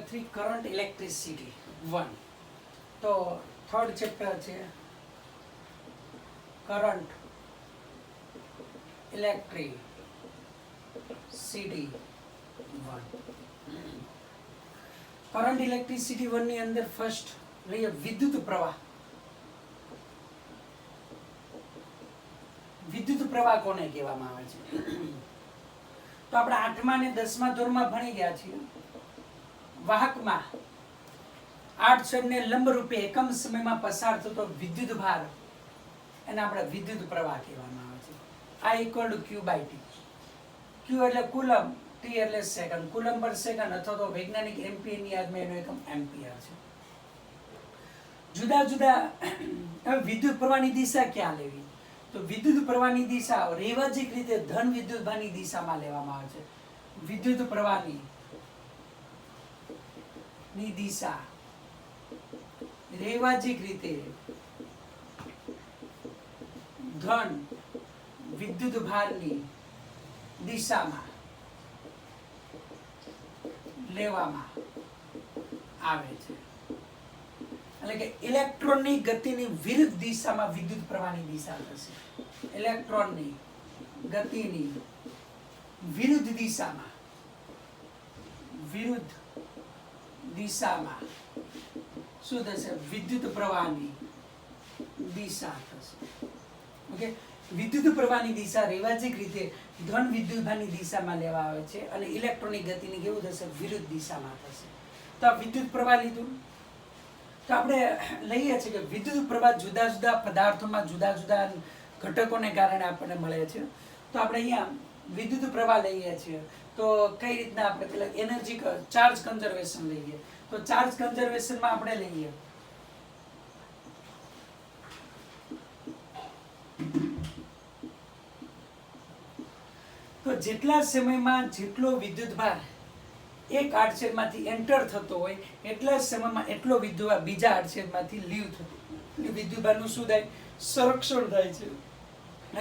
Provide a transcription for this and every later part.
Chapter 3 current electricity 1. તો third chapter છે current electricity 1. Current electricity 1 ની અંદર ફર્સ્ટ લઈએ વિદ્યુત પ્રવાહ. વિદ્યુત પ્રવાહ કોને કહેવામાં આવે છે? તો આપણે 8મા અને 10મા ધોરણમાં ભણી ગયા છીએ. વાહકમાં 8 છેદને લંબ રૂપે એકમ સમયમાં પસાર થતો વિદ્યુત ભાર એને આપણે વિદ્યુત પ્રવાહ કહેવામાં આવે છે. I equal to Q by T. Q એટલે કુલમ, T એટલે સેકન્ડ. કુલમ પર સેકન્ડ અથવા તો વૈજ્ઞાનિક એમ્પિયરની યાદમાં એનો એકમ એમ્પિયર છે. જુદા જુદા વિદ્યુત પ્રવાહની દિશા ક્યાં લેવી? તો વિદ્યુત પ્રવાહની દિશા રેવાજીક રીતે ધન વિદ્યુતભારની દિશામાં લેવામાં આવે છે. વિદ્યુત પ્રવાહની દિશા રેવાજીક રીતે ધન વિદ્યુત ભારની દિશામાં લેવામાં આવે છે. એટલે કે ઇલેક્ટ્રોનની ગતિની વિરુદ્ધ દિશામાં વિદ્યુત પ્રવાહની દિશા થશે. ઇલેક્ટ્રોનની ગતિની વિરુદ્ધ દિશામાં શું થશે? વિદ્યુત પ્રવાહની દિશા થશે. ઓકે, વિદ્યુત પ્રવાહની દિશા રેવાજીક રીતે ધન વિદ્યુતભારની દિશામાં લેવા આવે છે અને ઇલેક્ટ્રોનિક ગતિની કેવું થશે? વિરુદ્ધ દિશામાં થશે. તો આ વિદ્યુત પ્રવાહ લીધું. તો આપણે લઈએ છીએ કે વિદ્યુત પ્રવાહ જુદા જુદા પદાર્થોમાં જુદા જુદા ઘટકોને કારણે આપણને મળે છે. તો આપણે અહીંયા વિદ્યુત પ્રવાહ લઈએ છીએ તો કઈ રીતના આપણે પેલા એનર્જી ચાર્જ કન્ઝર્વેશન લઈએ. તો ચાર્જ કન્ઝર્વેશનમાં આપણે લઈએ તો જેટલા સમયમાં જેટલો વિદ્યુતભાર એક આડછેદમાંથી એન્ટર થતો હોય એટલા સમયમાં એટલો વિદ્યુતભાર બીજા આડછેદમાંથી લીવ થતો. વિદ્યુતભારનું શું થાય? સંરક્ષણ થાય છે.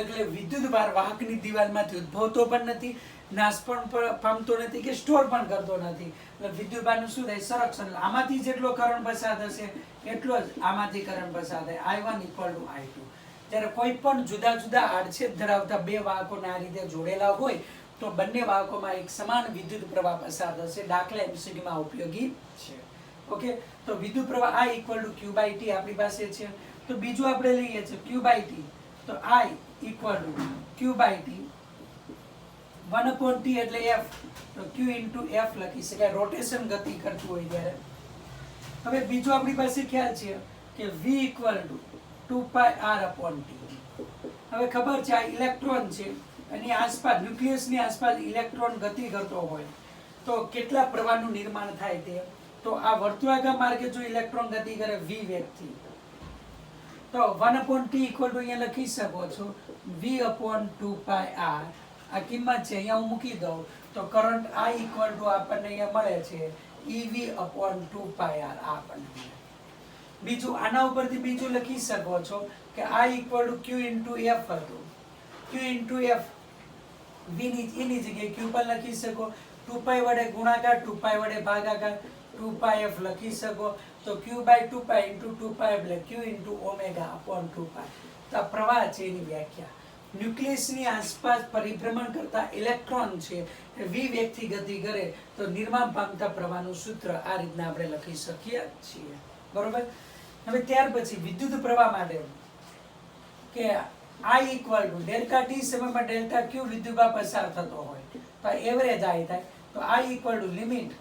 એટલે વિદ્યુતભાર વાહકની દિવાલમાંથી ઉદ્ભવતો પણ નથી, નાશ પણ પામતો નથી કે સ્ટોર પણ કરતો નથી. એટલે વિદ્યુતભારનું શું થાય? સંરક્ષણ. આમાંથી જેટલો કરંટ પસાર થશે એટલો જ આમાંથી કરંટ પસાર થાય. I1 = I2. જ્યારે કોઈ પણ જુદા જુદા આડછેદ ધરાવતા બે વાહકોને આ રીતે જોડેલા હોય તો બંને વાહકોમાં એક સમાન વિદ્યુત પ્રવાહ પસાર થશે. દાખલા MCQમાં ઉપયોગી છે. ઓકે, તો વિદ્યુત પ્રવાહ I = Q by T આપણી પાસે છે. તો બીજું આપણે લઈએ છીએ Q by T. તો I = Q by T 1/T એટલે F. તો Q × F લખી શકાય, રોટેશન ગતિ કરતું હોય ત્યારે. હવે બીજું આપણી પાસે ખ્યાલ છે કે V = 2πr/T. હવે ખબર છે આ ઇલેક્ટ્રોન છે એની આસપાસ ન્યુક્લિયસની આસપાસ ઇલેક્ટ્રોન ગતિ કરતો હોય તો કેટલા પ્રવાહનું નિર્માણ થાય તે. તો આ વર્તુળાકાર માર્ગે જો ઇલેક્ટ્રોન ગતિ કરે v વેગથી તો 1/T = અહીંયા લખી શકો છો V/2πr. આ કિંમત છે અહીંયા હું મૂકી દઉં તો કરંટ I = આપણને અહીંયા મળે છે EV/2πr. આપણને મળે. બીજું આના ઉપરથી બીજું લખી શકો છો કે I = Q × F હતું. Q × F V ની એની જગ્યાએ Q પર લખી શકો. 2π વડે ગુણાકાર, 2π વડે ભાગાકાર, 2πf લખી શકો. તો Q by 2π × 2π એટલે Q × ω/2π. તો આ પ્રવાહ છે એની વ્યાખ્યા. ન્યુક્લિયસની આસપાસ પરિભ્રમણ કરતા ઇલેક્ટ્રોન છે એ v વેગથી ગતિ કરે તો નિર્માણ પામતા પ્રવાહનું સૂત્ર આ રીતના આપણે લખી શકીએ છીએ. બરોબર. હવે ત્યાર પછી વિદ્યુત પ્રવાહ માટે કે I = ΔT સમયમાં ΔQ વિદ્યુતભાર પસાર થતો હોય તો એવરેજ I થાય. તો I = લિમિટ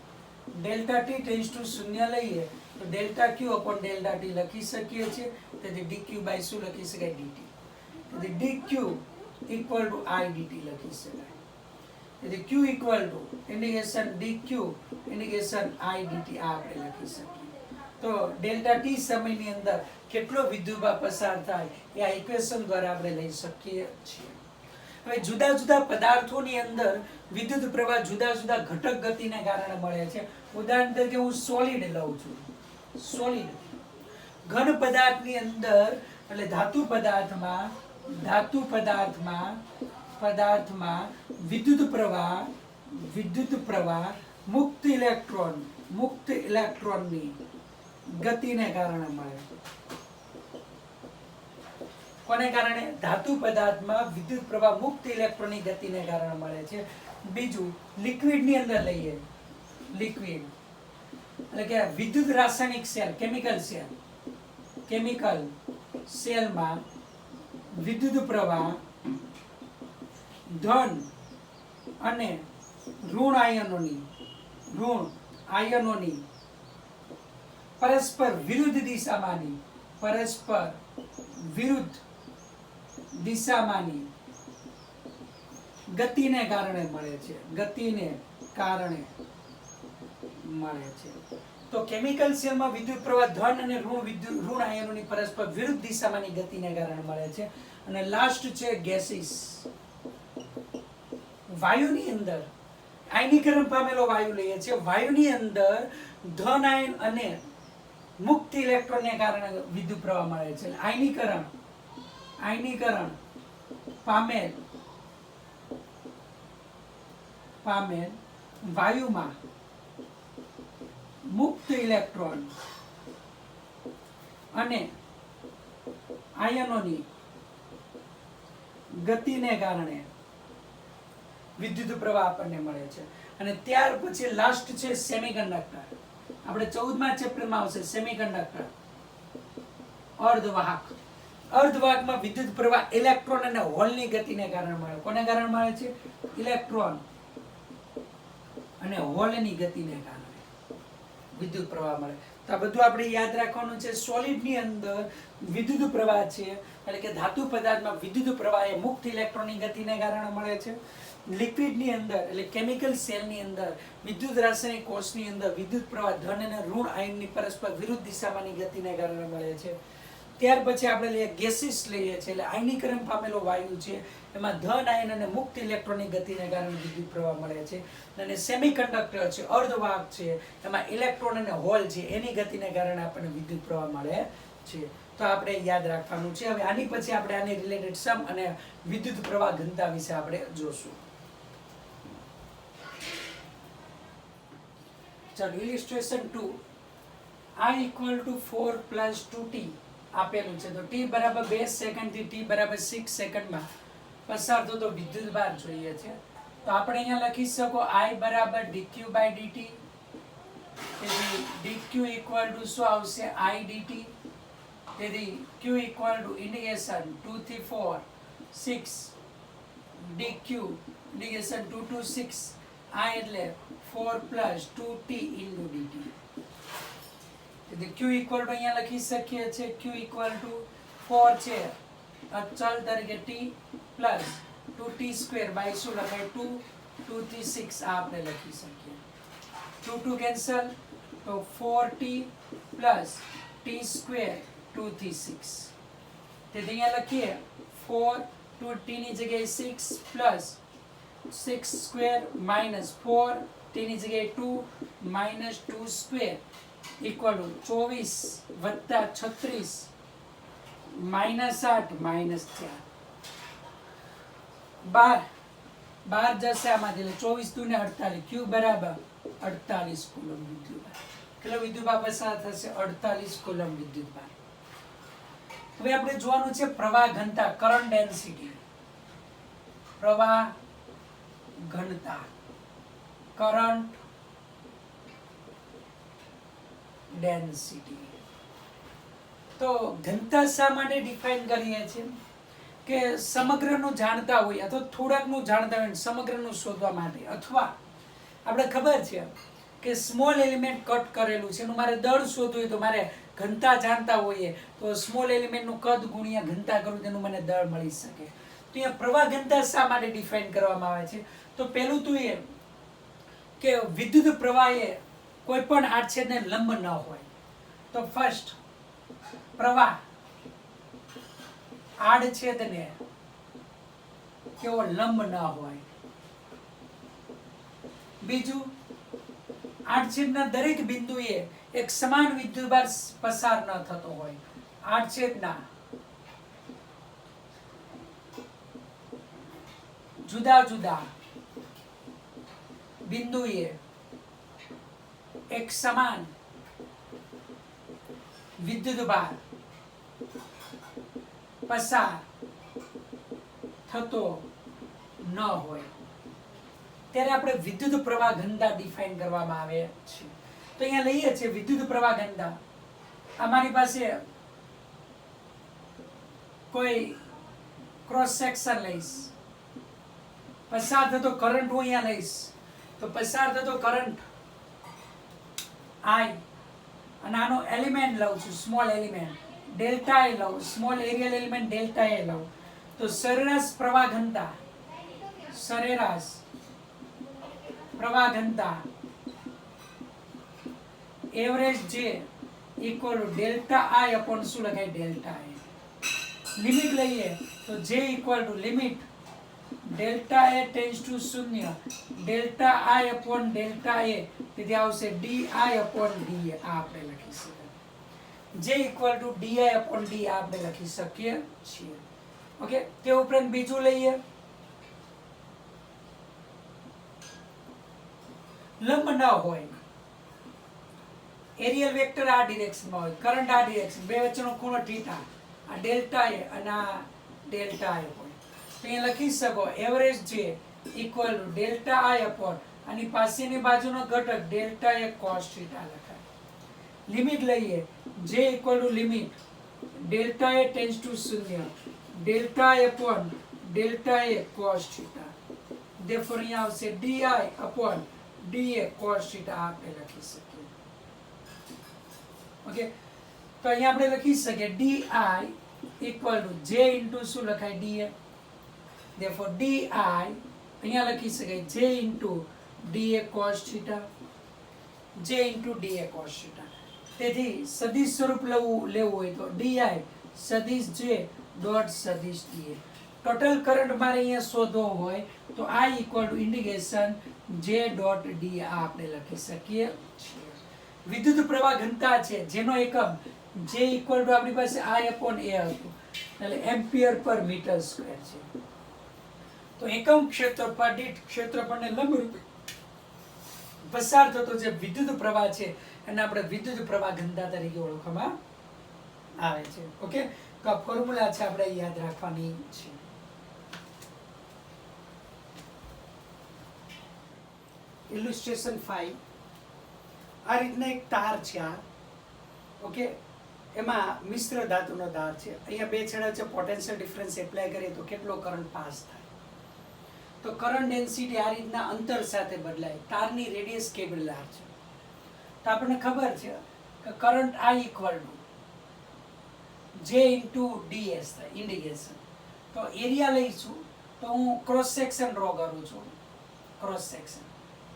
ΔT → 0 લઈએ તો ΔQ/ΔT લખી શકીએ છીએ. તેથી dq by શું લખી શકાય? dt. તેથી dq = I/dt લખી શકાય. તેથી q = dq I/dt આ આપણે લખી શકીએ. તો ΔT સમયની અંદર કેટલો વિદ્યુતભાર પસાર થાય એ આ ઇક્વેશન દ્વારા આપણે લઈ શકીએ છીએ. હવે જુદા જુદા પદાર્થોની અંદર વિદ્યુત પ્રવાહ જુદા જુદા ઘટક ગતિને કારણે મળે છે. ઉદાહરણ તરીકે હું સોલિડ લઉં છું. સોલિડ ઘન પદાર્થની અંદર એટલે ધાતુ પદાર્થમાં વિદ્યુત પ્રવાહ મુક્ત ઇલેક્ટ્રોન મુક્ત ઇલેક્ટ્રોનની ગતિને કારણે મળે. કોને કારણે? ધાતુ પદાર્થમાં વિદ્યુત પ્રવાહ મુક્ત ઇલેક્ટ્રોનની ગતિને કારણે મળે છે. બીજું, લિક્વિડની અંદર લઈએ, લિક્વિડ એટલે કે વિદ્યુત રાસાયણિક સેલ, કેમિકલ સેલમાં વિદ્યુત પ્રવાહ ધન અને ઋણ આયનોની પરસ્પર વિરુદ્ધ દિશામાંની ગતિને કારણે મળે છે. તો કેમિકલ સેલમાં વિદ્યુત પ્રવાહ ધન અને ઋણ આયનોની પરસ્પર વિરુદ્ધ દિશામાંની ગતિને કારણે મળે છે. અને લાસ્ટ છે ગેસીસ. વાયુની અંદર આયનીકરણ પામેલો વાયુ લઈએ છીએ. વાયુની અંદર ધન આયન અને મુક્ત ઇલેક્ટ્રોનને કારણે વિદ્યુત પ્રવાહ મળે છે. આયનીકરણ પામેલ વાયુમાં મુક્ત ઇલેક્ટ્રોન અને આયનોની ગતિને કારણે વિદ્યુત પ્રવાહ આપણને મળે છે. અને ત્યાર પછી લાસ્ટ છે સેમિકન્ડક્ટર. આપણે 14મા ચેપ્ટરમાં આવશે સેમિકન્ડક્ટર, અર્ધવાહકમાં વિદ્યુત પ્રવાહ ઇલેક્ટ્રોન અને હોલની ગતિને કારણે મળે. કોને કારણે મળે છે? ઇલેક્ટ્રોન અને હોલની ગતિને કારણે વિદ્યુત પ્રવાહ મળે. તો આ બધું આપણે યાદ રાખવાનું છે. સોલિડની અંદર વિદ્યુત પ્રવાહ છે એટલે કે ધાતુ પદાર્થમાં વિદ્યુત પ્રવાહ એ મુક્ત ઇલેક્ટ્રોનની ગતિને કારણે મળે છે. લિક્વિડની અંદર એટલે કેમિકલ સેલની અંદર વિદ્યુત રાસાયણિક કોષની અંદર વિદ્યુત પ્રવાહ ધન અને ઋણ આયનની પરસ્પર વિરુદ્ધ દિશામાંની ગતિને કારણે મળે છે. ત્યાર પછી આપણે લઈએ ગેસીસ લઈએ છીએ એટલે આયનીકરણ પામેલો વાયુ છે એમાં ધન આયન અને મુક્ત ઇલેક્ટ્રોનની ગતિને કારણે વિદ્યુત પ્રવાહ મળે છે. અને સેમિકન્ડક્ટર છે, અર્ધવાહક છે, એમાં ઇલેક્ટ્રોન અને હોલ છે એની ગતિને કારણે આપણને વિદ્યુત પ્રવાહ મળે છે. તો આપણે યાદ રાખવાનું છે. હવે આની પછી આપણે આની રિલેટેડ સમ અને વિદ્યુત પ્રવાહ ઘનતા વિશે આપણે જોશું. ચાલો ઇલિસ્ટ્રેશન 2. I = 4 + 2t આપેલું છે. તો t બરાબર 2 સેકન્ડ થી t બરાબર 6 સેકન્ડમાં પસાર થતો વિદ્યુતભાર જોઈએ છે. તો આપણે અહીંયા લખી શકો I બરાબર dq/dt. તેથી dq = શું આવશે? I dt. તેથી q = ઇન્ટિગ્રેશન 2 થી 4 6 dq ઇન્ટિગ્રેશન 2 to 6 I એટલે 4 + 2t × dt. તેથી q = અહીંયા લખી શકીએ છીએ q = 4 છે અચળ તરીકે t પ્લસ 2t² બાય શું લખાય 2 2 થી 6 આ આપણે લખી શકીએ. 2 2 કેન્સલ તો 4t પ્લસ t² 2 થી 6. તેથી અહીંયા લખીએ 4 2t ની જગ્યાએ 6 પ્લસ 6² માઇનસ 4 t ની જગ્યાએ 2 માઇનસ 2² ઇક્વલ ટુ 24 + 36 -8 -4 12 જશે આમાંથી એટલે 24 × 2 = 48. q બરાબર 48 કુલમ વિદ્યુતભાર. કેટલો વિદ્યુતભાર પસાર થશે? 48 કુલમ વિદ્યુતભાર. હવે આપણે જોવાનું છે પ્રવાહ ઘનતા, કરંટ ડેન્સિટી. પ્રવાહ ઘનતા, કરંટ ડેન્સિટી. તો ઘનતા શા માટે ડિફાઇન કરીએ છીએ? કે સમગ્રનું જાણતા હોય અથવા થોડાકનું જાણતા હોય સમગ્રનું શોધવા માટે, અથવા આપણે ખબર છે કે સ્મોલ એલિમેન્ટ કટ કરેલું છે એનું મારે દળ શોધવું હોય તો મારે ઘનતા જાણતા હોઈએ તો સ્મોલ એલિમેન્ટનું કદ ગુણ્યા ઘનતા કરું તેનું મને દળ મળી શકે. તો અહીંયા પ્રવાહ ઘનતા શા માટે ડિફાઇન કરવામાં આવે છે? તો પહેલું તો એ કે વિદ્યુત પ્રવાહ એ કોઈ પણ આડછેદને લંબ ન હોય. તો ફર્સ્ટ પ્રવાહ આડછેદને કેવો લંબ ન હોય. બીજું, આડછેદના દરેક બિંદુએ એક સમાન વિદ્યુતભાર પસાર ન થતો હોય. આડછેદના જુદા જુદા બિંદુએ એક સમાન વિદ્યુત ભાર પસાર થતો ન હોય ત્યારે આપણે વિદ્યુત પ્રવાહ ઘનતા ડિફાઇન કરવામાં આવે છે. તો અહીંયા લઈએ છીએ વિદ્યુત પ્રવાહ ઘનતા. અમારી પાસે કોઈ ક્રોસ સેક્શન લઈશ, પસાર થતો કરંટ હું અહીંયા લઈશ, તો પસાર થતો કરંટ I અને આનો એલિમેન્ટ લઉં છું, સ્મોલ એલિમેન્ટ ડેલ્ટા એ લઉં, small areal element delta A લઉં, તો સરેરાશ પ્રવાહ ઘનતા એવરેજ જે equal to delta I upon શું લખાય ડેલ્ટા એ. લિમિટ લઈએ તો જે equal to limit delta A tends to 0 delta I upon delta A, તેથી આવશે D I upon D A. આ આપણે લખી શકીએ જે equal to D I upon D આપણે લખી શકીએ છીએ. ઓકે, તે ઉપરાંત બીજું લઈએ લંબ ન હોય, એરિયલ વેક્ટર આ ડિરેક્શનમાં હોય, કરંટ આ ડિરેક્શન, બે વચ્ચેનો ખૂણો થીટા, આ ડેલ્ટા એ અને આ ડેલ્ટા એ હોય, તો અહીંયા લખી શકો એવરેજ જે equal to delta I upon આની પાસેની બાજુનો ઘટક ડેલ્ટા એ કોસ થીટા લખાય. લિમિટ લઈએ જે equal to limit delta A tends to 0 delta A upon delta A cos theta, therefore અહીંયા આવશે D I upon D A cos theta આપણે લખી શકીએ. ઓકે, તો અહીંયા આપણે લખી શકીએ ડી આઈ ઇક્વલ ટુ જે ઇન્ટુ શું લખાય D A, therefore D I અહીંયા લખી શકાય જે ઇન્ટુ ડી એ કોસ થીટા, જે ઇન્ટુ ડી એ કોસ થીટા. તેથી સદિશ સ્વરૂપ લેવું હોય તો ડી આઈ સદિશ જે ડોટ સદિશ ડી એ. ટોટલ કરંટ મારે અહીંયા શોધવો હોય તો આઈ ઇક્વલ ટુ ઇન્ટિગ્રેશન જે ડોટ ડી આપણે લખી શકીએ છીએ. વિદ્યુત પ્રવાહ ઘનતા છે જેનો એકમ જે ઇક્વલ ટુ આપણી પાસે આઈ અપોન એ હતું, એટલે એમ્પિયર પર મીટર સ્ક્વેર છે. તો એકમ ક્ષેત્રફળ દીઠ ક્ષેત્રફળને લંબરૂપ પસાર થતો જે વિદ્યુત પ્રવાહ છે એને આપણે વિદ્યુત પ્રવાહ ઘનતા તરીકે ઓળખવામાં આવે છે. ઓકે, તો આ ફોર્મ્યુલા છે આપણે યાદ રાખવાની છે. ઇલ્યુસ્ટ્રેશન 5 આ રીતના એક તાર છે આ. ઓકે, એમાં મિશ્ર ધાતુનો તાર છે. અહીંયા બે છેડા છે, પોટેન્શિયલ ડિફરન્સ એપ્લાય કરીએ તો કેટલો કરંટ પાસ થાય. તો કરંટ ડેન્સિટી આ રીતના અંતર સાથે બદલાય. તારની રેડિયસ કેપિલર છે, તો આપણને ખબર છે કે કરંટ આઈ ઇક્વલ ટુ જે ઇન્ટુ ડીએસ થાય ઇન્ડિકેશન. તો એરિયા લઈશું તો હું ક્રોસ સેક્શન ડ્રો કરું છું. ક્રોસ સેક્શન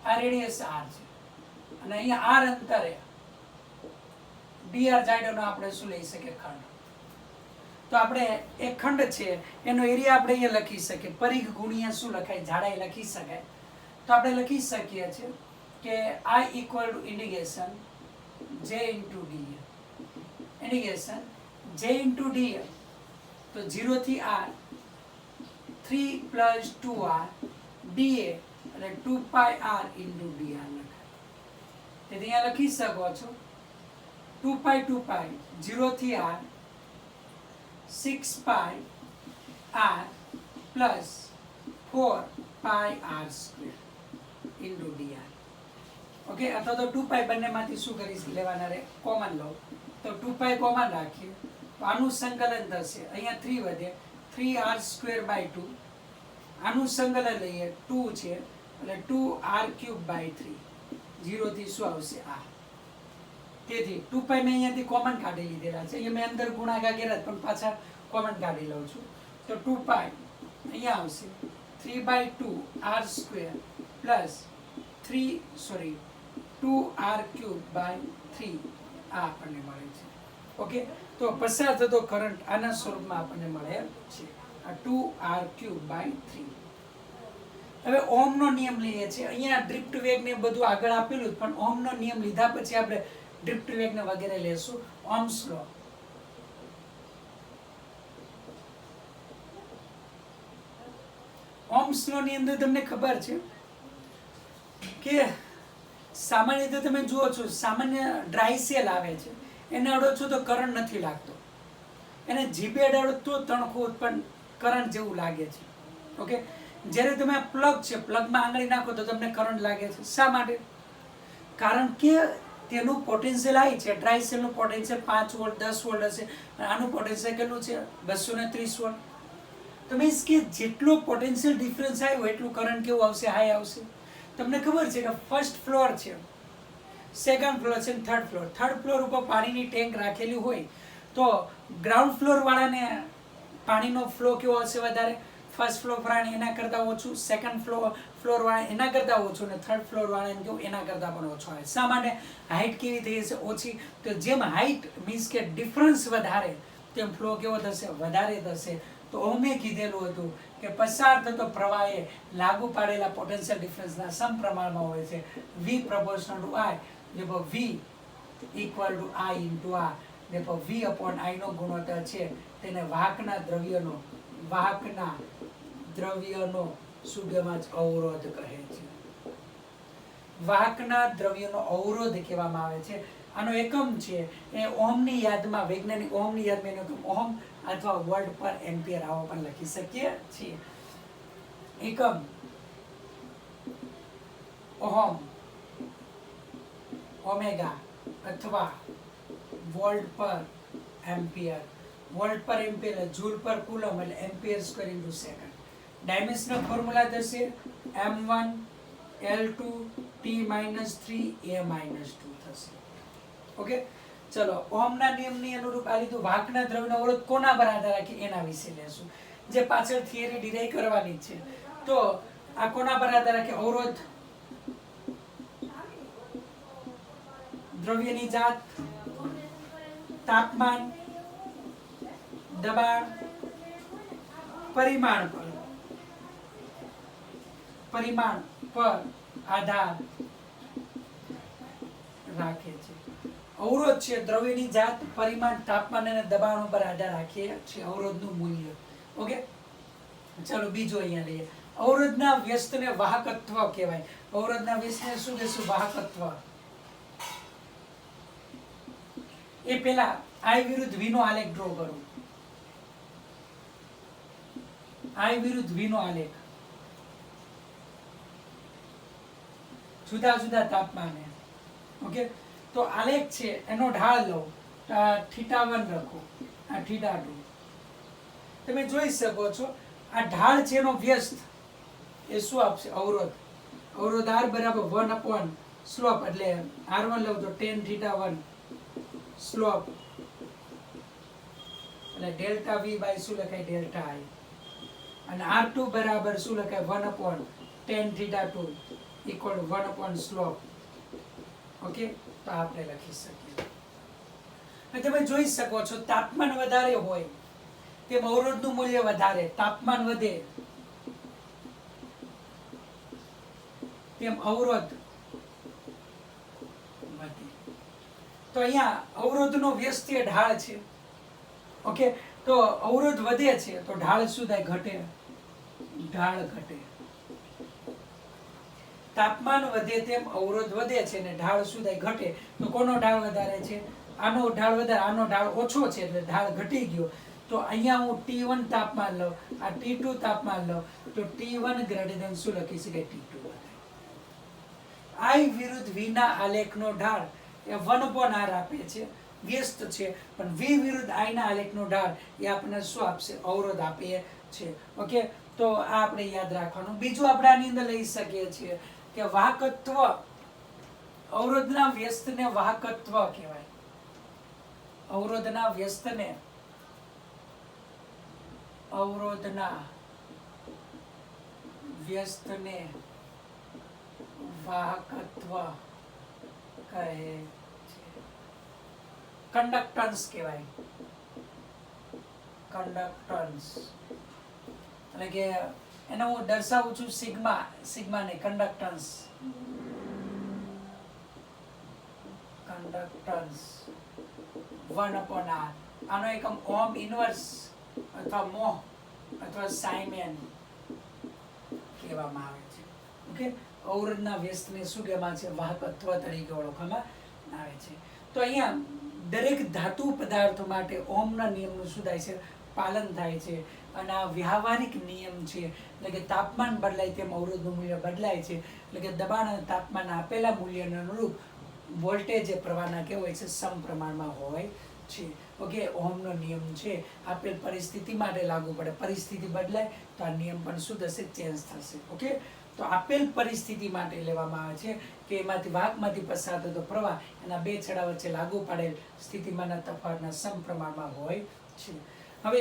આ રેડિયસ આર છે અને અહીંયા આર અંતરે ડીઆર જાડોનો આપણે શું લઈ શકીએ ખંડ. તો આપણે એક ખંડ છે એનો એરિયા આપણે અહીંયા લખી શકીએ, પરિઘ ગુણ્યા શું લખાય જાડાઈ લખી શકાય. તો આપણે લખી શકીએ છીએ કે આઈ ઇક્વલ ટુ ઇન્ટિગ્રેશન જે ઇન્ટુ ડી ઇન્ટિગ્રેશન જે ઇન્ટુ ડી, તો 0 થી આર 3 પ્લસ 2r ડી એ એટલે 2 પાઈ આર ઇન્ટુ ડીઆર લખાય. તેથી અહીંયા લખી શકો છો 2 પાઈ 0 થી R 6 pi R plus 4 pi R square into D R. Okay, અથવા તો 2 પાઈ બંનેમાંથી શું કરી લેવાના રે કોમન લો, તો 2 પાઈ કોમન રાખીએ તો આનું સંકલન થશે. અહીંયા 3 વધે 3r સ્ક્વેર બાય 2, આનું સંકલન લઈએ 2 છે એટલે 2r ક્યુબ બાય 3, 0 થી શું આવશે આ. તેથી 2 પાઈ મેં અહીંયાથી કોમન કાઢી લીધેલા છે. અહીંયા મેં અંદર ગુણાકાર કર્યા પણ પાછા કોમન કાઢી લઉં છું. તો 2 પાઈ અહીંયા આવશે 3/2 r square plus 2r cube by 3 આ આપણને મળે છે. ઓકે, તો પસાર થતો કરંટ આના સ્વરૂપમાં આપણને મળે છે આ 2r ક્યુબ બાય 3. હવે ઓહમનો નિયમ લઈએ છીએ. અહીંયા ડ્રિફ્ટ વેગ ને બધું આગળ આપેલું પણ ઓહમનો નિયમ લીધા પછી આપણે ડ્રિફ્ટ વેગ ને વગેરે લેશું. ઓહ્મ્સ લો. ઓહ્મ્સ લો ની અંદર તમને ખબર છે કે સામાન્ય રીતે તમે જુઓ છો, સામાન્ય ડ્રાય સેલ આવે છે, એને અડો છો તો કરંટ નથી લાગતો, એને જીભે અડાડો તો તણખું ઉત્પન્ન કરંટ જેવું લાગે છે. ઓકે, જ્યારે તમે પ્લગ છે, પ્લગમાં આંગળી નાખો તો તમને કરંટ લાગે છે. શા માટે? કારણ કે તેનું પોટેન્શિયલ હાઈ છે. ડ્રાય સેલનું પોટેન્શિયલ 5 વોલ્ટ 10 વોલ્ટ હશે, અને આનું પોટેન્શિયલ કેટલું છે? 230 વોલ્ટ. તો મીન્સ કે જેટલો પોટેન્શિયલ ડિફરન્સ આવ્યો એટલું કરંટ કેવું આવશે? હાઈ આવશે. તમને ખબર છે કે ફર્સ્ટ ફ્લોર છે, સેકન્ડ ફ્લોર છે, થર્ડ ફ્લોર. થર્ડ ફ્લોર ઉપર પાણીની ટેન્ક રાખેલી હોય તો ગ્રાઉન્ડ ફ્લોર વાળાને પાણીનો ફ્લો કેવો હશે? વધારે. ફર્સ્ટ ફ્લોર વાળાને એના કરતાં ઓછું, સેકન્ડ ફ્લોર વાળા એના કરતાં ઓછું, અને થર્ડ ફ્લોર વાળાને કેવું? એના કરતાં પણ ઓછો આવે. શા માટે? હાઇટ કેવી થઈ હશે? ઓછી. તો જેમ હાઇટ મીન્સ કે ડિફરન્સ વધારે, તેમ ફ્લો કેવો થશે? વધારે થશે. તો ઓમે કીધેલું હતું કે પસાર થતો પ્રવાહ એ લાગુ પાડેલા પોટેન્શિયલ ડિફરન્સના સમપ્રમાણમાં હોય છે. V proportional to I, જેવો V equal to I into R, જેવો V upon I નો ગુણોત્તર છે તેને વાહકના દ્રવ્યનો સુગમજ અવરોધ કહે છે. વાહકના દ્રવ્યનો અવરોધ કહેવામાં આવે છે. આનો એકમ છે એ ઓહમની યાદમાં, વૈજ્ઞાનિક ઓહમની યાદમાં એનો એકમ ઓહમ અથવા વોલ્ટ પર એમ્પિયર આવો પણ લખી શકીએ છીએ. એકમ ઓહમ, ઓમેગા અથવા વોલ્ટ પર એમ્પિયર. વોલ્ટ પર એમ્પિયર જૂલ પર કુલમ એટલે ampere square into second. Dimensional formula થશે m1 L2 T-3 A-2 થશે. ઓકે, ચલો ઓહમના નિયમની અનુરૂપ આ લીધું. વાહકના દ્રવ્યનો અવરોધ કોના પર આધાર રાખે એના વિશે લેશું, જે પાછળ થિયરી ડિરાઈવ કરવાની છે. તો આ કોના પર આધાર રાખે? અવરોધ, દ્રવ્યની જાત, તાપમાન, દબાણ, પરિમાણ પર આધાર રાખે છે. અવરોધ છે દ્રવ્યની જાત, પરિમાણ, તાપમાન અને દબાણ ઉપર આધાર રાખે છે અવરોધનું મૂલ્ય. ઓકે, ચાલો બીજો અહીંયા લઈએ. અવરોધના વ્યસ્તને વાહકત્વ કહેવાય. અવરોધના વ્યસ્તને શું કહેશું? વાહકત્વ. એ પહેલા I વિરુદ્ધ V નો આલેખ ડ્રો કરું. I વિરુદ્ધ V નો આલેખ જુદા જુદા તાપમાને. ઓકે, તો આલેખ છે એનો ઢાળ લો, θ1 રાખો, આ θ2. તમે જોઈ શકો છો આ ઢાળ છે એનો વ્યસ્ત એ શું આપશે? અવરોધ. અવરોધ R બરાબર 1 upon સ્લોપ, એટલે R1 લઉં તો tan θ1 સ્લોપ એટલે ડેલ્ટા V બાય શું લખાય? Delta I. અને R2 બરાબર શું લખાય? 1 upon tan θ2 equal to 1 upon slope. Okay, તો આપણે લખી શકીએ. અને તમે જોઈ શકો છો તાપમાન વધારે હોય તેમ અવરોધનું મૂલ્ય વધારે, તાપમાન વધે તેમ અવરોધ વધે. તો અહીંયા અવરોધનો વ્યસ્ત ઢાળ છે. ઓકે, તો અવરોધ વધે છે તો ઢાળ શું થાય? ઘટે. ઢાળ ઘટે. તાપમાન વધે તેમ અવરોધ વધે છે અને ઢાળ શું થાય? ઘટે. તો કોનો ઢાળ વધારે છે? આનો ઢાળ વધારે, આનો ઢાળ ઓછો છે એટલે ઢાળ ઘટી ગયો. તો અહીંયા હું T1 તાપમાન લઉં, આ T2 તાપમાન લઉં, તો T1 ગ્રેટર ધેન શું લખી શકાય? T2. I વિરુદ્ધ V ના આલેખનો ઢાળ એ 1/r આપે છે, વ્યસ્ત છે. પણ V વિરુદ્ધ I ના આલેખનો ઢાળ એ આપણને શું આપશે? અવરોધ આપે છે. ઓકે, તો આ આપણે યાદ રાખવાનું. બીજું આપણે આની અંદર લઈ શકીએ છીએ કે વાહકત્વ, અવરોધના વ્યસ્તને વાહકત્વ કહેવાય. અવરોધના વ્યસ્તને વાહકત્વ કહે છે. કંડક્ટન્સ કહેવાય. કંડક્ટન્સ એટલે કે એને હું દર્શાવું છું સિગ્મા ને કંડક્ટન્સ. Conductance 1/r. આનો એકમ ઓહમ ઇનવર્સ અથવા મોહ અથવા સાયમેન કહેવામાં આવે છે. ઓકે, અવરોધના વ્યસ્તને શું કહેવામાં છે? વાહકત્વ તરીકે ઓળખવામાં આવે છે. તો અહીંયા દરેક ધાતુ પદાર્થો માટે ઓહમના નિયમનું શું થાય છે? પાલન થાય છે. અને આ વ્યવહારિક નિયમ છે, એટલે કે તાપમાન બદલાય તેમ અવરોધનું મૂલ્ય બદલાય છે. એટલે કે દબાણ અને તાપમાન આપેલા મૂલ્યને અનુરૂપ વોલ્ટેજ એ પ્રવાહના કેવો હોય છે? સમપ્રમાણમાં હોય છે. ઓકે, ઓહમનો નિયમ છે આપેલ પરિસ્થિતિ માટે લાગુ પડે. પરિસ્થિતિ બદલાય તો આ નિયમ પણ શું થશે? ચેન્જ થશે. ઓકે, તો આપેલ પરિસ્થિતિ માટે લેવામાં આવે છે કે એમાંથી વાહકમાંથી પસાર થતો પ્રવાહ એના બે છેડા વચ્ચે લાગુ પડેલ સ્થિતિમાનના તફાવતના સમપ્રમાણમાં હોય છે. હવે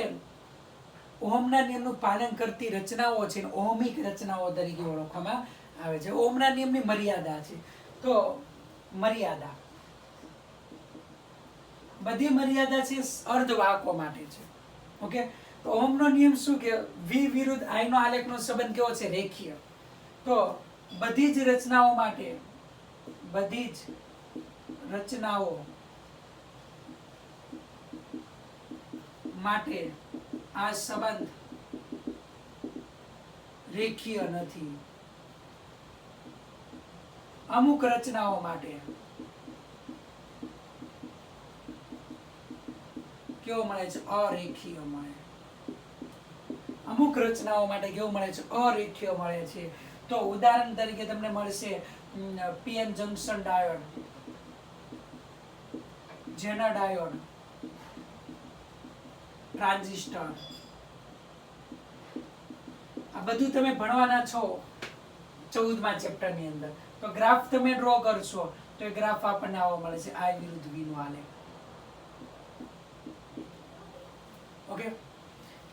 ઓહમના નિયમનું પાલન કરતી રચનાઓ છે ઓહમિક રચનાઓ તરીકે ઓળખવામાં આવે છે. ઓહમના નિયમની મર્યાદા છે. તો મર્યાદા, બધી મર્યાદા છે અર્ધવાહકો માટે છે. ઓકે, તો ઓહમનો નિયમ શું કે V વિરુદ્ધ I નો આલેખનો સંબંધ કેવો છે? રેખીય. તો બધી જ રચનાઓ માટે આ સંબંધ રેખીય નથી. અમુક રચનાઓ માટે કેવો મળે છે? અરેખીય મળે. અમુક રચનાઓ માટે કેવું મળે છે? અરેખીય મળે છે. તો ઉદાહરણ તરીકે તમને મળશે PN junction diode, zener diode, transistor. આ બધું તમે ભણવાના છો 14મા ચેપ્ટરની અંદર. તો ગ્રાફ તમે ડ્રો કરશો તો એ ગ્રાફ આપણને આવો મળે છે, I વિરુદ્ધ V નો આલેખ. ઓકે,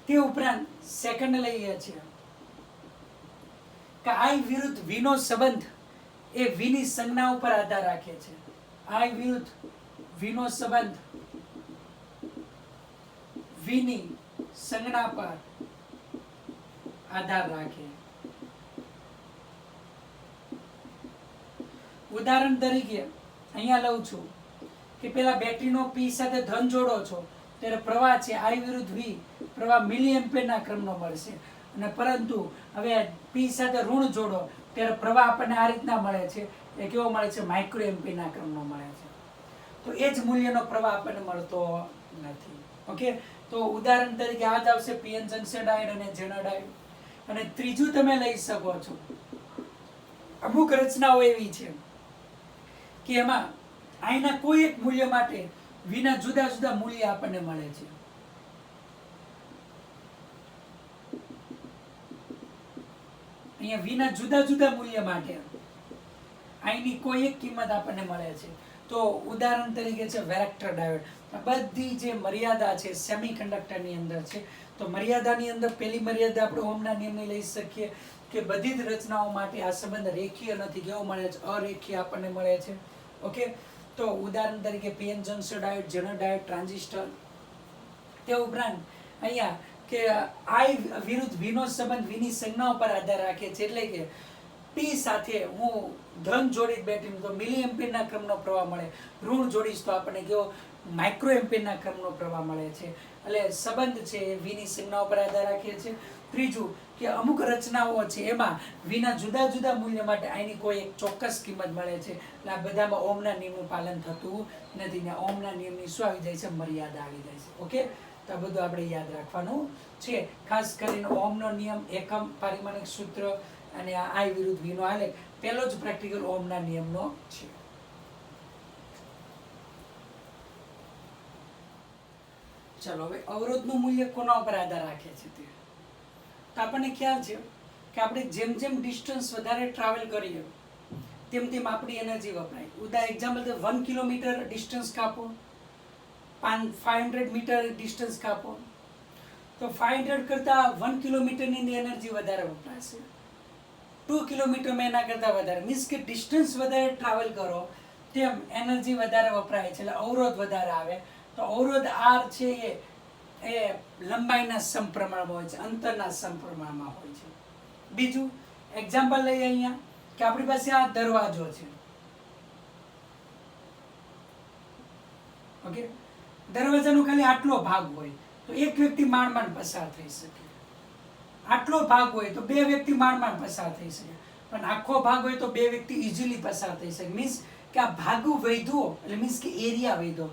તે ઉપરાંત સેકન્ડ લઈએ છીએ કે I વિરુદ્ધ V નો સંબંધ એ V ની સંજ્ઞા ઉપર આધાર રાખે છે. I વિરુદ્ધ V નો સંબંધ V ની સંજ્ઞા પર આધાર રાખે. ઉદાહરણ તરીકે અહીંયા લઉં છું કે પેલા બેટરીનો P સાથે ધન જોડો છો ત્યારે પ્રવાહ છે I વિરુદ્ધ V, પ્રવાહ મિલી એમ્પિયરના ક્રમનો મળશે. અને પરંતુ હવે P સાથે ઋણ જોડો ત્યારે પ્રવાહ આપણને આ રીતના મળે છે. એ કેવો મળે છે? માઇક્રો એમ્પિયરના ક્રમનો મળે છે. તો એ જ મૂલ્યનો પ્રવાહ આપણને મળતો નથી. ઓકે, તો ઉદાહરણ તરીકે આ જ આવશે પીએન જંકશન ડાયોડ અને જેનર ડાયોડ. અને ત્રીજું તમે લઈ શકો છો, અમુક રચનાઓ એવી છે કે એમાં આના કોઈ એક મૂલ્ય માટે વિના જુદા જુદા મૂલ્ય આપણને મળે છે. અહીંયા વિના જુદા જુદા મૂલ્ય માટે આની કોઈ એક કિંમત આપણને મળે છે. તો ઉદાહરણ તરીકે છે વેરેક્ટર ડાયોડ. બધી જે મર્યાદા છે સેમિકન્ડક્ટરની અંદર છે. તો મર્યાદાની અંદર પહેલી મર્યાદા આપણે ઓહમના નિયમની લઈ શકીએ કે બધી જ રચનાઓ માટે આ સંબંધ રેખીય નથી. કેવો મળે છે? અરેખીય આપણને મળે છે. ઓકે, તો ઉદાહરણ તરીકે PN junction diode, zener diode, transistor. તે ઉપરાંત અહીંયા કે I વિરુદ્ધ V નો સંબંધ V ની સંજ્ઞાઓ પર આધાર રાખે છે. એટલે કે P સાથે હું ધન જોડીશ બેટરીનો તો મિલી એમ્પિયરના ક્રમનો પ્રવાહ મળે, ઋણ જોડીશ તો આપણને કેવો માઇક્રો એમ્પિયરના ક્રમનો પ્રવાહ મળે છે. એટલે સંબંધ છે એ V ની સંજ્ઞાઓ પર આધાર રાખે છે. ત્રીજું કે અમુક રચનાઓ છે એમાં વિના જુદા જુદા મૂલ્ય માટે આની કોઈ એક ચોક્કસ કિંમત મળે છે. એટલે આ બધામાં ઓહમના નિયમનું પાલન થતું નથી. ને ઓહમના નિયમની શું આવી જાય છે? મર્યાદા આવી જાય છે. ઓકે, તો આ બધું આપણે યાદ રાખવાનું છે. ખાસ કરીને ઓહમનો નિયમ, એકમ પારિમાણિક સૂત્ર અને આ I વિરુદ્ધ V નો આલેખ પહેલો જ પ્રેક્ટિકલ ઓહમના નિયમનો છે. ચલો, હવે અવરોધનું મૂલ્ય કોના ઉપર આધાર રાખે છે તે તો આપણને ખ્યાલ છે કે આપણે જેમ જેમ ડિસ્ટન્સ વધારે ટ્રાવેલ કરીએ તેમ તેમ આપણી એનર્જી વપરાય. એક્ઝામ્પલ 1 કિલોમીટર ડિસ્ટન્સ કાપો, 500 મીટર ડિસ્ટન્સ કાપો તો 500 કરતાં 1 કિલોમીટરની એનર્જી વધારે વપરાશે. 2 કિલોમીટરમાં એના કરતાં વધારે. મીન્સ કે ડિસ્ટન્સ વધારે ટ્રાવેલ કરો તેમ એનર્જી વધારે વપરાય છે. એટલે અવરોધ વધારે આવે. તો અવરોધ R છે એ લંબાઈના સમપ્રમાણમાં હોય છે, અંતરના સમપ્રમાણમાં હોય છે. બીજું એક્ઝામ્પલ લઈએ અહીંયા કે આપણી પાસે આ દરવાજો છે. ઓકે, દરવાજાનો ખાલી આટલો ભાગ હોય તો એક વ્યક્તિ માંડ પસાર થઈ શકે. આટલો ભાગ હોય તો બે વ્યક્તિ માંડ પસાર થઈ શકે. પણ આખો ભાગ હોય તો બે વ્યક્તિ ઇઝીલી પસાર થઈ શકે. મીન્સ કે આ ભાગ વધ્યો એટલે મીન્સ કે એરિયા વધ્યો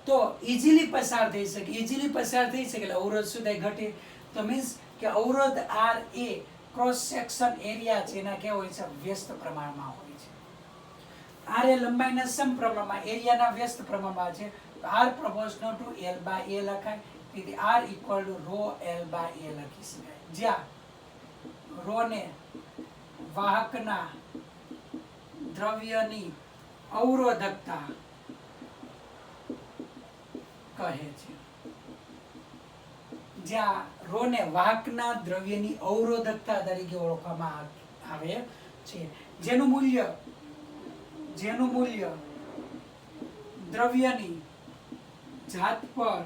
તો ઇઝીલી પસાર થઈ શકે. ઇઝીલી પસાર થઈ શકે એટલે અવરોધ શું થાય? ઘટે. તો મીન્સ કે અવરોધ આર એ ક્રોસ સેક્શન એરિયા છે એના કેવો હોય છે? વ્યસ્ત પ્રમાણમાં હોય છે. આર એ લંબાઈના સમપ્રમાણમાં એરિયાના વ્યસ્ત પ્રમાણમાં છે. તો R proportional to L by A લખાય. તેથી R equal to rho L by A લખી શકાય. જ્યાં રો ને વાહકના દ્રવ્યની અવરોધકતા કહે છે. જ્યાં રો ને વાહકના દ્રવ્યની અવરોધકતા તરીકે ઓળખવામાં આવે છે. જેનું મૂલ્ય દ્રવ્યની જાત પર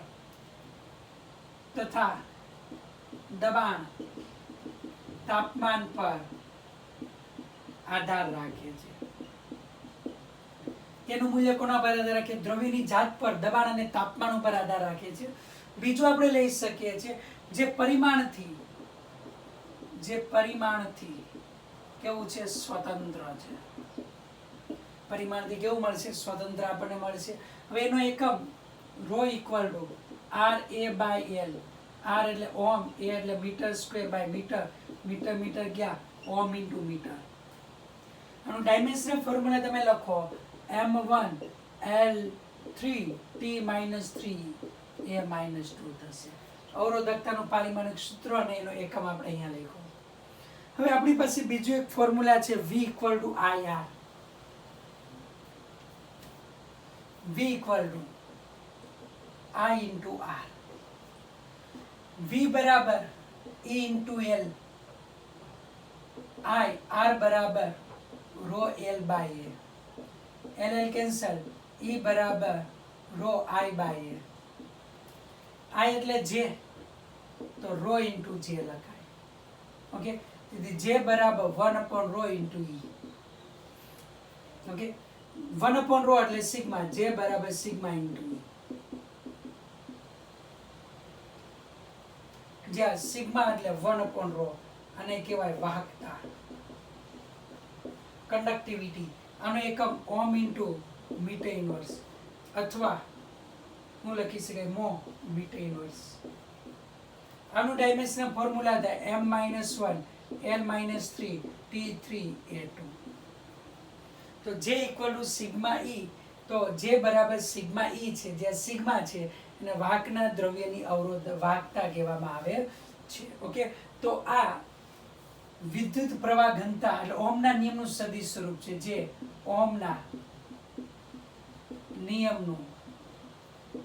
તથા દબાણ તાપમાન પર આધાર રાખે છે. તેનું મૂલ્ય કોના પર આધાર રાખે? દ્રવ્યની જાત પર, દબાણ અને તાપમાન ઉપર આધાર રાખે છે. બીજું આપણે લઈ શકીએ છીએ જે પરિમાણથી કેવું છે? સ્વતંત્ર છે. પરિમાણથી કેવું મળશે? સ્વતંત્ર આપણને મળશે. હવે એનો એકમ rho equal to R A by L. R એટલે ઓમ, એ એટલે metre square by metre. Metre ગયા ઓમ ઇન્ટુ મીટર. આનું ડાયમેન્શનલ ફોર્મ્યુલા તમે લખો m1 L3 T - 3 A - 2 થશે. અવરોધકતાનું પારિમાણિક સૂત્ર અને એનો એકમ આપણે અહીંયા લખ્યો. હવે આપણી પાસે બીજું એક ફોર્મ્યુલા છે V equal to IR. V equal to I into R. V બરાબર E ઇન્ટુ L. R બરાબર rho L by A. L cancel. E બરાબર rho I by A. I એટલે J તો રો ઇન્ટુ J લખાય. Okay, તેથી J બરાબર 1 rho into E. Okay, 1 rho એટલે sigma. J બરાબર સિગ્મા ઇન્ટુ E. જ્યાં સિગ્મા એટલે 1 રો અને કહેવાય વાહકતા, કંડક્ટિવિટી. આનો એકમ ઓમ ઇન્ટુ મીટર ઇનવર્સ અથવા હું લખી શકાય મો મીટર ઇનવર્સ. આનું ડાયમેન્શનલ ફોર્મ્યુલા થાય m-1 L-3 T3A2. તો J equal to sigma E. તો J બરાબર સિગ્મા E છે. જ્યાં સિગ્મા છે અને વાહકના દ્રવ્યની અવરોધ વાહકતા કહેવામાં આવે છે. ઓકે, તો આ વિદ્યુત પ્રવાહ ઘનતા એટલે ઓહમના નિયમનું સદિશ સ્વરૂપ છે. જે ઓહમના નિયમનું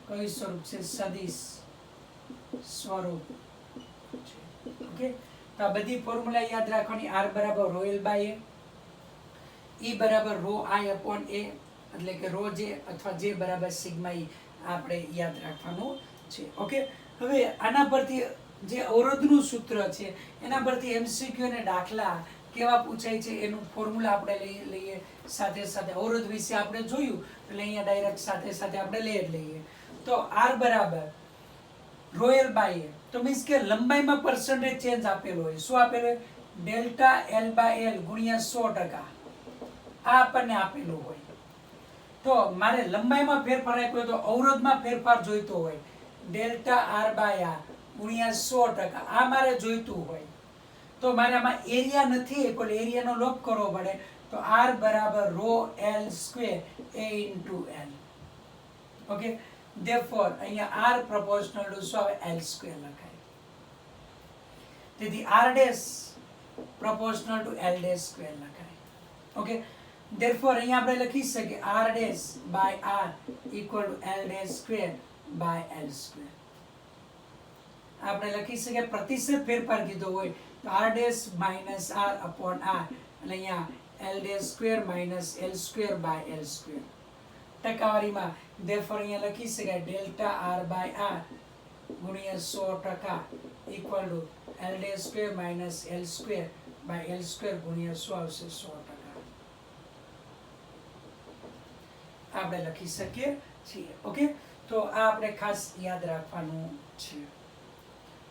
કયું સ્વરૂપ છે? સદિશ સ્વરૂપ છે. ઓકે, તો આ બધી ફોર્મ્યુલા યાદ રાખવાની. R બરાબર rho L by A, E બરાબર રો I અપોન A એટલે કે રો J અથવા J બરાબર સિગ્મા E આપણે યાદ રાખવાનું છે. ઓકે, હવે આના પરથી જે અવરોધનું સૂત્ર છે એના પરથી MCQ અને દાખલા કેવા પૂછાય છે એનું ફોર્મ્યુલા આપણે લઈએ. સાથે સાથે અવરોધ વિશે આપણે જોયું એટલે અહીંયા ડાયરેક્ટ સાથે આપણે લઈ જ લઈએ. તો R બરાબર રો L બાય A. તો મીન્સ કે લંબાઈમાં પર્સન્ટેજ ચેન્જ આપેલો હોય. શું આપેલો હોય? ડેલ્ટા L બાય L ગુણ્યા 100%. આ આપણને આપેલું હોય. તો મારે લંબાઈમાં ફેરફાર આપ્યો તો અવરોધમાં ફેરફાર જોઈતો હોય. ડેલ્ટા R બાય R ગુણ્યા 100%. આ મારે જોઈતું હોય તો મારે આમાં એરિયા નથી એટલે એરિયાનો લોપ કરવો પડે. તો R બરાબર rho L square A into L. Okay, therefore અહીંયા R proportional to શું આવે? L સ્ક્વેર લખાય. તેથી R dash proportional to L dash square લખાય. ઓકે, therefore અહીંયા આપણે લખી શકીએ R dash by R equal to L dash square by L square. આપણે લખી શકીએ પ્રતિશત ફેરફાર કીધો હોય તો R dash minus R upon R એટલે અહીંયા L dash square minus L square by L square. ટકાવારીમાં therefore અહીંયા લખી શકાય ડેલ્ટા R બાય R ગુણ્યા 100% equal to L dash square minus L square by L square ગુણ્યા શું આવશે? 100%. આપણે લખી શકીએ છીએ. ઓકે, તો આ આપણે ખાસ યાદ રાખવાનું છે.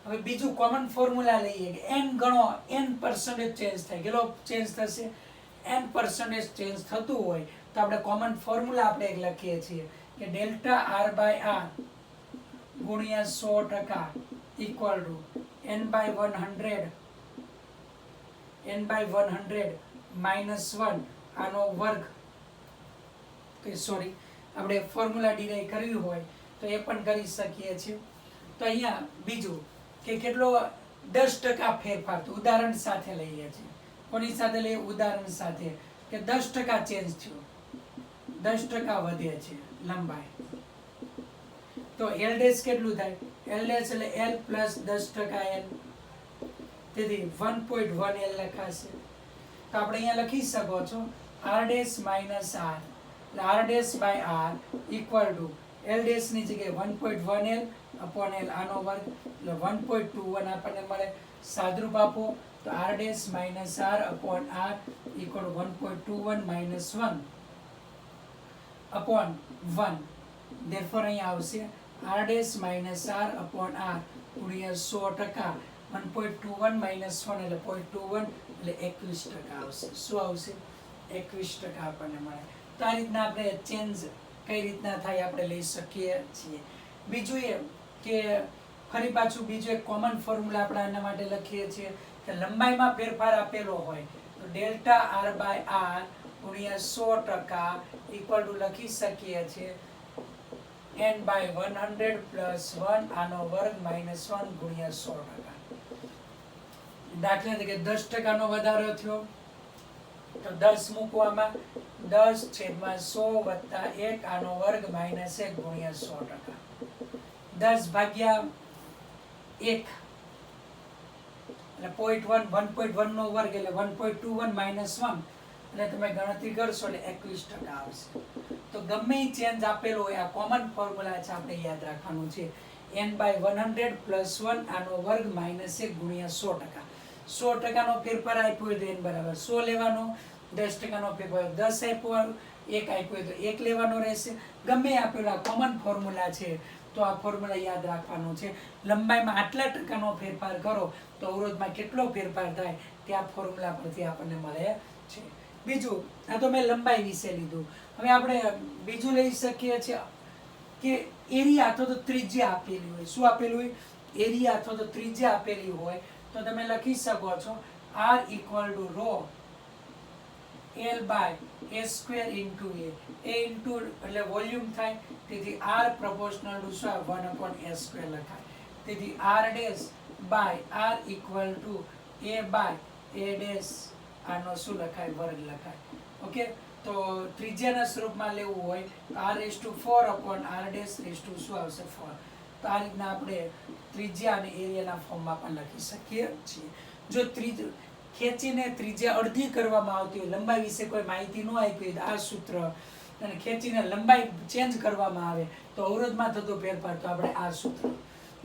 હવે બીજું કોમન ફોર્મ્યુલા લઈએ કે n ગણો n% ચેન્જ થાય, કેટલો ચેન્જ થશે, n% ચેન્જ થતું હોય તો આપણે કોમન ફોર્મ્યુલા આપણે એક લખીએ છીએ કે ડેલ્ટા r/r ગુણ્યા 100% ઇક્વલ ટુ n/100 -1 આનો વર્ગ, કે સોરી આપણે ફોર્મ્યુલા ડિરાઈવ કરવી હોય તો એ પણ કરી શકીએ છીએ. તો અહીંયા બીજું કે કેટલો 10% ફેરફાર, તો ઉદાહરણ સાથે લઈએ છીએ. કોની સાથે લઈએ, ઉદાહરણ સાથે, કે 10% ચેન્જ થયો, 10% વધે છે લંબાઈ, તો L ડેશ કેટલું થાય, L ડેશ એટલે L પ્લસ 10% N, તેથી 1.1 L લખાશે. તો આપણે અહીંયા લખી શકો છો R ડેશ માઇનસ R, એટલે R dash by R equal to L dash ની જગ્યાએ 1.1 L અપોન L આનો વર્ગ, એટલે 1.21 આપણને મળે. સાદરૂપ આપો તો R dash minus R upon R equal 1.21 minus 1 upon 1. therefore અહીંયા આવશે R dash minus R upon R ગુણ્યા 100%, 1.21 માઇનસ 1 એટલે 0.21 એટલે 21% આવશે. શું આવશે, 21% આપણને મળે. તો આ રીતના આપણે ચેન્જ કઈ રીતના થાય આપણે લઈ શકીએ છીએ. બીજું એ કે ફરી પાછું બીજું એક કોમન ફોર્મ્યુલા આપણે આના માટે લખીએ છીએ કે લંબાઈમાં ફેરફાર આપેલો હોય તો ડેલ્ટા r/r ગુણ્યા 100% ઇક્વલ ટુ લખી શકીએ છીએ n/100 પ્લસ 1 આનો વર્ગ માઇનસ 1 ગુણ્યા 100%. દાખલા તરીકે 10% નો વધારો થયો તો 10 મૂકવામાં 10/100 વત્તા 1 આનો વર્ગ માઇનસ 1 ગુણ્યા 100%. 10 ભાગ્યા 1 એટલે 1.1 નો વર્ગ એટલે 1.21 માઇનસ 1 એટલે તમે ગણતરી કરશો એટલે 21% આવશે. તો ગમે એ ચેન્જ આપેલો હોય આ કોમન ફોર્મ્યુલા છે, આપણે યાદ રાખવાનું છે n/100 પ્લસ 1 આનો વર્ગ માઇનસ 1 ગુણ્યા 100%. 100% નો ફેરફાર આપ્યો હોય તો n બરાબર 100 લેવાનો, 10% નો ફેરફાર 10 આપ્યો હોય, 1 આપ્યો હોય તો 1 લેવાનો રહેશે. ગમે આપેલા કોમન ફોર્મ્યુલા છે તો આ ફોર્મ્યુલા યાદ રાખવાનું છે. લંબાઈમાં આટલા ટકાનો ફેરફાર કરો તો અવરોધમાં કેટલો ફેરફાર થાય તે આ ફોર્મ્યુલા પરથી આપણને મળે છે. બીજું, આ તો મેં લંબાઈ વિશે લીધું. હવે આપણે બીજું લઈ શકીએ છીએ કે એરિયા અથવા તો ત્રિજ્યા આપેલી હોય. શું આપેલું હોય, એરિયા અથવા તો ત્રિજ્યા આપેલી હોય તો તમે લખી શકો છો R equal to rho L by a square into a into એટલે વોલ્યુમ થાય, તેથી R proportional two 1/a square લખાય. તેથી R dash by R equal to a by a dash આનો શું લખાય, વર્ગ લખાય. ઓકે, તો ત્રિજ્યાના સ્વરૂપમાં લેવું હોય તો r⁴/r ડેશ શું આવશે 4. તો આ રીતના આપણે ત્રિજ્યા અને એરિયાના ફોર્મમાં પણ લખી શકીએ છીએ. જો ખેંચીને ત્રિજ્યા અડધી કરવામાં આવતી હોય, લંબાઈ વિશે કોઈ માહિતી ન આપી હોય આ સૂત્ર, અને ખેંચીને લંબાઈ ચેન્જ કરવામાં આવે તો અવરોધમાં થતો ફેરફાર, તો આપણે આ સૂત્ર.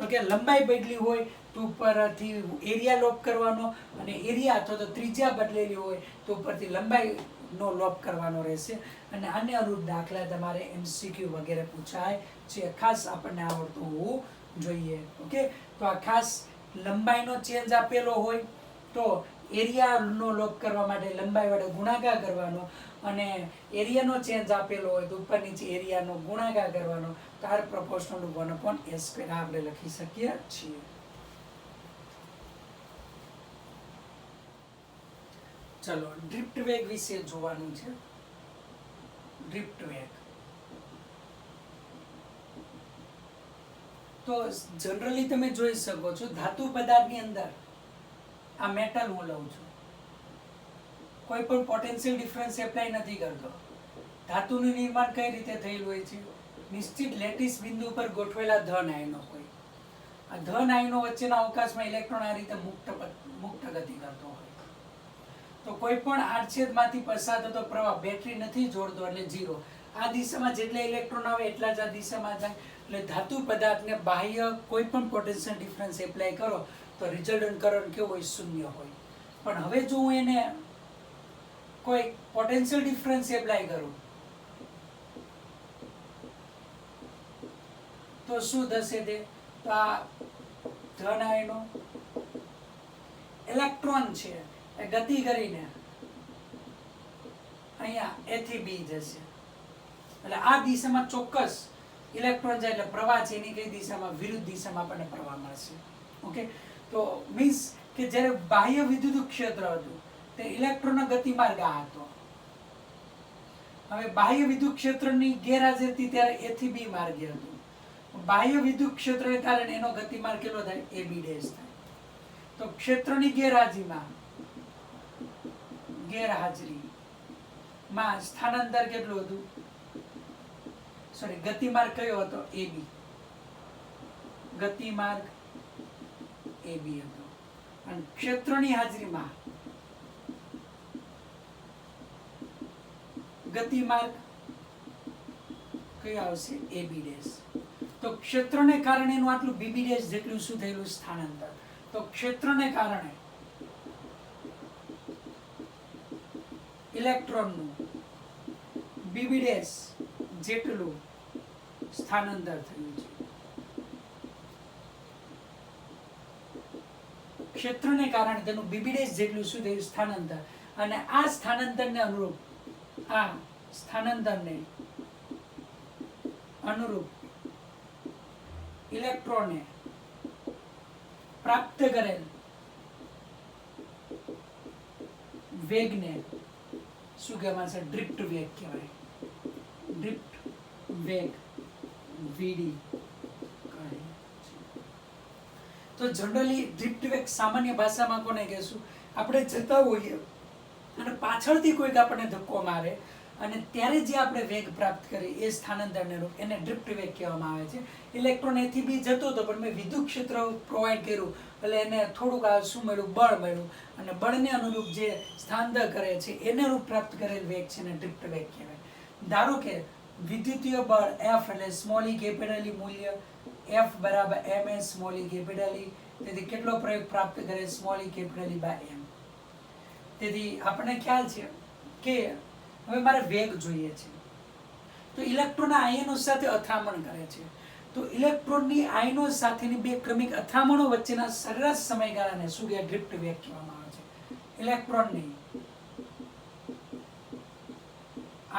ઓકે, લંબાઈ બદલી હોય તો ઉપરથી એરિયા લોપ કરવાનો, અને એરિયા અથવા તો ત્રિજ્યા બદલેલી હોય તો ઉપરથી લંબાઈનો લોપ કરવાનો રહેશે. અને આને અનુરૂપ દાખલા તમારે MCQ વગેરે પૂછાય છે, ખાસ આપણને આવડતું હોવું જોઈએ. ઓકે, તો આ ખાસ લંબાઈનો ચેન્જ આપેલો હોય તો એરિયાનો લોપ કરવા માટે લંબાઈ વડે ગુણાકાર કરવાનો, અને એરિયાનો ચેન્જ આપેલો હોય તો ઉપર નીચે એરિયાનો ગુણાકાર કરવાનો. તો R proportional two 1/a square આપણે લખી શકીએ છીએ. ચલો ડ્રિફ્ટ વેગ વિશે જોવાનું છે. ડ્રિફ્ટ વેગ તો જનરલી તમે જોઈ શકો છો ધાતુ પદાર્થની અંદર આ મેટલ હું લઉં છું, કોઈ પણ પોટેન્શિયલ ડિફરન્સ એપ્લાય નથી કરતો. ધાતુનું નિર્માણ કઈ રીતે થયેલું હોય છે, નિશ્ચિત લેટિસ બિંદુ પર ગોઠવેલા ધન આયનો હોય. આ ધન આયનો વચ્ચેના અવકાશમાં ઇલેક્ટ્રોન આ રીતે મુક્ત ગતિ કરતો હોય. તો કોઈ પણ આડછેદમાંથી પસાર થતો પ્રવાહ બેટરી નથી જોડતો એટલે 0. આ દિશામાં જેટલા ઇલેક્ટ્રોન આવે એટલા જ આ દિશામાં જાય. એટલે ધાતુ પદાર્થને બાહ્ય કોઈ પણ પોટેન્શિયલ ડિફરન્સ એપ્લાય કરો તો રિઝલ્ટન્ટ કરંટ કેવો હોય, 0 હોય. પણ હવે જો હું એને કોઈ પોટેન્શિયલ ડિફરન્સ એપ્લાય કરું તો શું થશે તે, તો આ ધન આયનો, ઇલેક્ટ્રોન છે એ ગતિ કરીને અહીંયા A થી B જશે, એટલે આ દિશામાં ચોક્કસ ઇલેક્ટ્રોન જાય એટલે પ્રવાહ છે એની કઈ દિશામાં, વિરુદ્ધ દિશામાં આપણને પ્રવાહ મળશે. ઓકે, તો મીન્સ કે જ્યારે બાહ્ય વિદ્યુત ક્ષેત્ર હતું તે ઇલેક્ટ્રોનનો ગતિમાર્ગ આ હતો. હવે બાહ્ય વિદ્યુત ક્ષેત્રની ગેરહાજરી હતી ત્યારે A થી B માર્ગે હતું. બાહ્ય વિદ્યુત ક્ષેત્રને કારણે એનો ગતિમાર્ગ કેટલો થાય, AB ડેશ થાય. તો ક્ષેત્રની ગેરહાજરીમાં સ્થાનાંતર કેટલું હતું, સોરી ગતિમાર્ગ કયો હતો, AB. ગતિમાર્ગ AB હતો. અને ક્ષેત્રની હાજરીમાં ગતિમાર્ગ કયો આવશે, AB ડેશ. તો ક્ષેત્રને કારણે એનું આટલું BB ડેશ જેટલું શું થયેલું, સ્થાનાંતર. તો ક્ષેત્રને કારણે ઇલેક્ટ્રોનનું BB ડેશ જેટલું સ્થાનાંતર થયું છે. ક્ષેત્રને કારણે તેનું BB ડેશ જેટલું શું થયું, સ્થાનાંતર. અને આ સ્થાનાંતરને અનુરૂપ ઇલેક્ટ્રોને પ્રાપ્ત કરેલ વેગને શું કહેવાય છે, ડ્રિફ્ટ વેગ કહેવાય. ડ્રિફ્ટ વેગ VD કહે છે. તો જનરલી ડ્રિફ્ટ વેગ સામાન્ય ભાષામાં કોને કહેશું, આપણે જતા હોઈએ અને પાછળથી કોઈક આપણને ધક્કો મારે અને ત્યારે જે આપણે વેગ પ્રાપ્ત કરીએ એ સ્થાનાંતરને રૂપ એને ડ્રિફ્ટ વેગ કહેવામાં આવે છે. ઇલેક્ટ્રોન A થી B જતો હતો પણ મેં વિદ્યુત ક્ષેત્ર પ્રોવાઈડ કર્યું એટલે એને થોડુંક શું મળ્યું, બળ મળ્યું, અને બળને અનુરૂપ જે સ્થાનાંતર કરે છે એને રૂપ પ્રાપ્ત કરેલ વેગ છે એને ડ્રિફ્ટ વેગ કહેવાય. ધારો કે વિદ્યુતીય બળ F એટલે સ્મોલ E કેપિટલ E મૂલ્ય F બરાબર ma small E capital E, તેથી કેટલો પ્રયોગ પ્રાપ્ત કરે, small E capital E by m. તેથી આપણને ખ્યાલ છે કે હવે મારે વેગ જોઈએ છે, તો ઇલેક્ટ્રોન આયનો સાથે અથડામણ કરે છે. તો ઇલેક્ટ્રોનની આયનો સાથેની બે ક્રમિક અથડામણો વચ્ચેના સરેરાશ સમયગાળાને શું કહેવાય, ડ્રિફ્ટ વેગ કહેવામાં આવે છે. ઇલેક્ટ્રોનની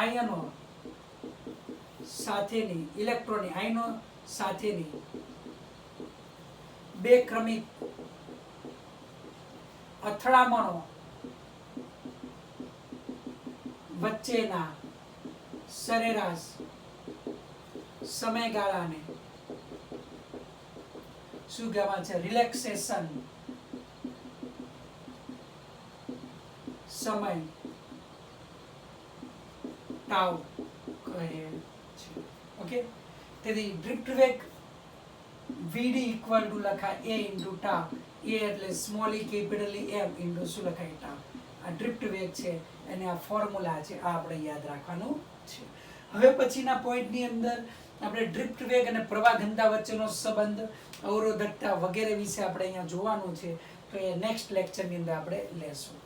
આયનો સાથેની બે ક્રમિક અથડામણો વચ્ચેના સરેરાશ સમયગાળાને શું કહેવાય છે, રિલેક્સેશન સમય ટાઉ કહે છે. ઓકે, તેથી ડ્રિફ્ટ વેગ VD ઇક્વલ ટુ લખાય A ઇન્ટુ ટાઉ. A એટલે small E capital E m into શું લખાય, ટાઉ. આ ડ્રિફ્ટ વેગ છે અને આ ફોર્મ્યુલા છે, આ આપણે યાદ રાખવાનું છે. હવે પછીના પોઈન્ટની અંદર આપણે ડ્રિફ્ટ વેગ અને પ્રવાહ ઘનતા વચ્ચેનો સંબંધ, અવરોધકતા વગેરે વિશે આપણે અહીંયા જોવાનું છે. તો એ નેક્સ્ટ લેક્ચરની અંદર આપણે લેશું.